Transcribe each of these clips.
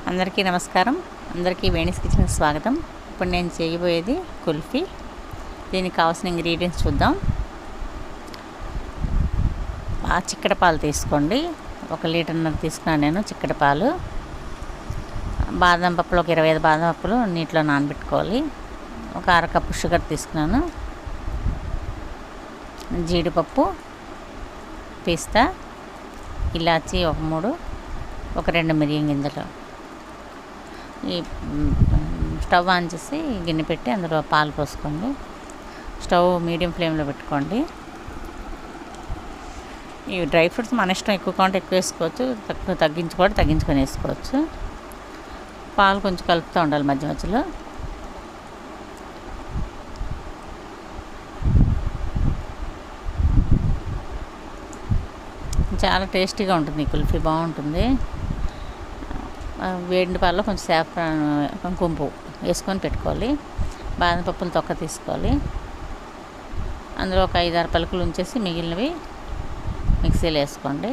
అందరికీ నమస్కారం. అందరికీ వేణీస్ కిచెన్కి స్వాగతం. ఇప్పుడు నేను చేయబోయేది కుల్ఫీ. దీనికి కావాల్సిన ఇంగ్రీడియంట్స్ చూద్దాం. చిక్కటి పాలు తీసుకోండి. 1 లీటర్న్నర తీసుకున్నాను నేను చిక్కటి పాలు. బాదం పప్పులు ఒక 25 బాదం పప్పులు నీటిలో నానబెట్టుకోవాలి. ఒక 1/2 కప్పు షుగర్ తీసుకున్నాను. జీడిపప్పు, పిస్తా, ఇలాచీ ఒక 3, ఒక 2 మిరియం గింజలు. ఈ స్టవ్ ఆన్ చేసి గిన్నె పెట్టి అందులో పాలు పోసుకోండి. స్టవ్ మీడియం ఫ్లేమ్లో పెట్టుకోండి. ఈ డ్రై ఫ్రూట్స్ మన ఇష్టం, ఎక్కువ కావాలంటే ఎక్కువ వేసుకోవచ్చు, తగ్గించుకొని వేసుకోవచ్చు. పాలు కొంచెం కలుపుతూ ఉండాలి మధ్య మధ్యలో. చాలా టేస్టీగా ఉంటుంది ఈ కుల్ఫీ, బాగుంటుంది. వేడి పాలలో కొంచెం సాఫ్రాన్, కుంకుమ పువ్వు వేసుకొని పెట్టుకోవాలి. బాదం పప్పులు తొక్క తీసుకోవాలి. అందులో ఒక 5-6 పలుకులు ఉంచేసి మిగిలినవి మిక్సీలో వేసుకోండి.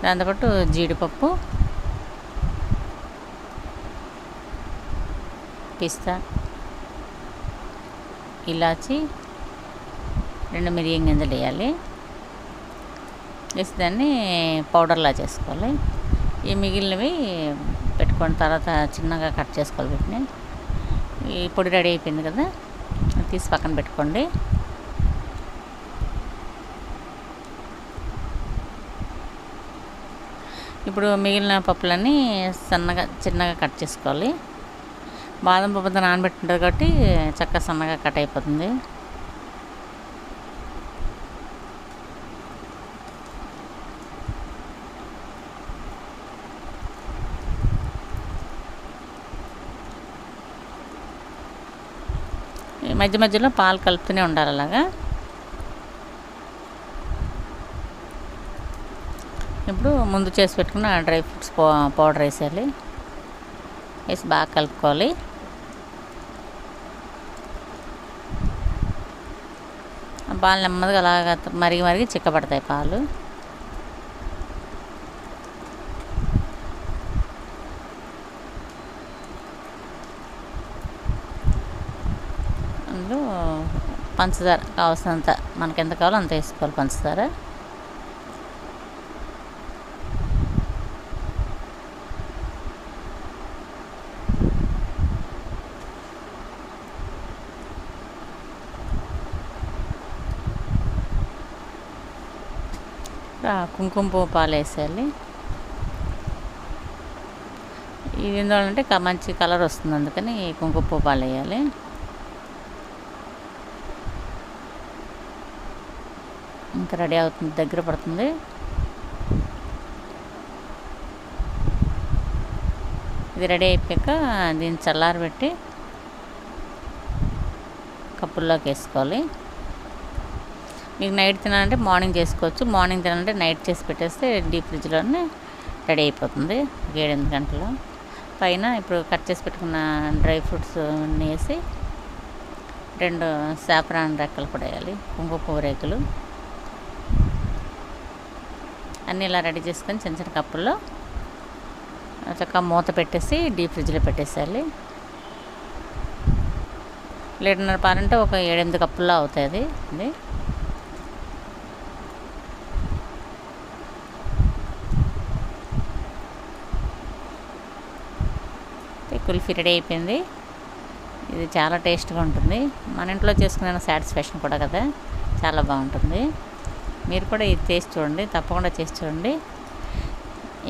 దాంతోపాటు జీడిపప్పు, పిస్తా, ఇలాచి, 2 మిరియం గింజలు వేయాలి. వేసి దాన్ని పౌడర్లా చేసుకోవాలి. ఈ మిగిలినవి పెట్టుకున్న తర్వాత చిన్నగా కట్ చేసుకోవాలి. వీటిని ఈ పొడి రెడీ అయిపోయింది కదా, తీసి పక్కన పెట్టుకోండి. ఇప్పుడు మిగిలిన పప్పులన్నీ చిన్నగా కట్ చేసుకోవాలి. బాదం పప్పుతో నానబెట్టింటుంది కాబట్టి చక్కగా సన్నగా కట్ అయిపోతుంది. మధ్య మధ్యలో పాలు కలుపుతూనే ఉండాలి. అలాగా ఇప్పుడు ముందు చేసి పెట్టుకున్న డ్రై ఫ్రూట్స్ పౌడర్ వేసేయాలి. వేసి బాగా కలుపుకోవాలి. పాలు నెమ్మదిగా అలాగా మరిగి చిక్కబడతాయి పాలు. అందులో పంచదార కావాల్సినంత, మనకి ఎంత కావాలో అంత వేసుకోవాలి పంచదార. కుంకుమ పువ్వు పాలు వేసేయాలి. ఇది ఎందుకంటే మంచి కలర్ వస్తుంది, అందుకని కుంకుమ పువ్వు పాలు వేయాలి. ఇంకా రెడీ అవుతుంది, దగ్గర పడుతుంది. ఇది రెడీ అయిపోయాక దీన్ని చల్లారబెట్టి కప్పుల్లోకి వేసుకోవాలి. మీకు నైట్ తినాలంటే మార్నింగ్ చేసుకోవచ్చు, మార్నింగ్ తినాలంటే నైట్ చేసి పెట్టేస్తే డీప్ ఫ్రిడ్జ్లోనే రెడీ అయిపోతుంది 7-8 గంటలు. పైన ఇప్పుడు కట్ చేసి పెట్టుకున్న డ్రై ఫ్రూట్స్ వేసి 2 సాఫ్రాన్ రెక్కలు కూడా వేయాలి, కుంకుమ పువ్వు రేకులు అన్నీ ఇలా రెడీ చేసుకొని చిన్న చిన్న కప్పుల్లో చక్కగా మూత పెట్టేసి డీప్ ఫ్రిడ్జ్లో పెట్టేసేయాలి. లీటర్న్నర పాలంటే ఒక 7-8 కప్పుల్లో అవుతుంది. ఇది కుల్ఫీ రెడీ అయిపోయింది. ఇది చాలా టేస్ట్గా ఉంటుంది. మన ఇంట్లో చేసుకునే సాటిస్ఫాక్షన్ కూడా కదా, చాలా బాగుంటుంది. మీరు కూడా ఇది చేసి చూడండి, తప్పకుండా చేసి చూడండి.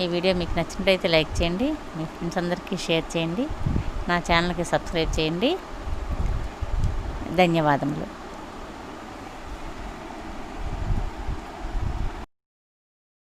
ఈ వీడియో మీకు నచ్చినట్లయితే లైక్ చేయండి, మీ ఫ్రెండ్స్ అందరికీ షేర్ చేయండి, నా ఛానల్కి సబ్స్క్రైబ్ చేయండి. ధన్యవాదములు.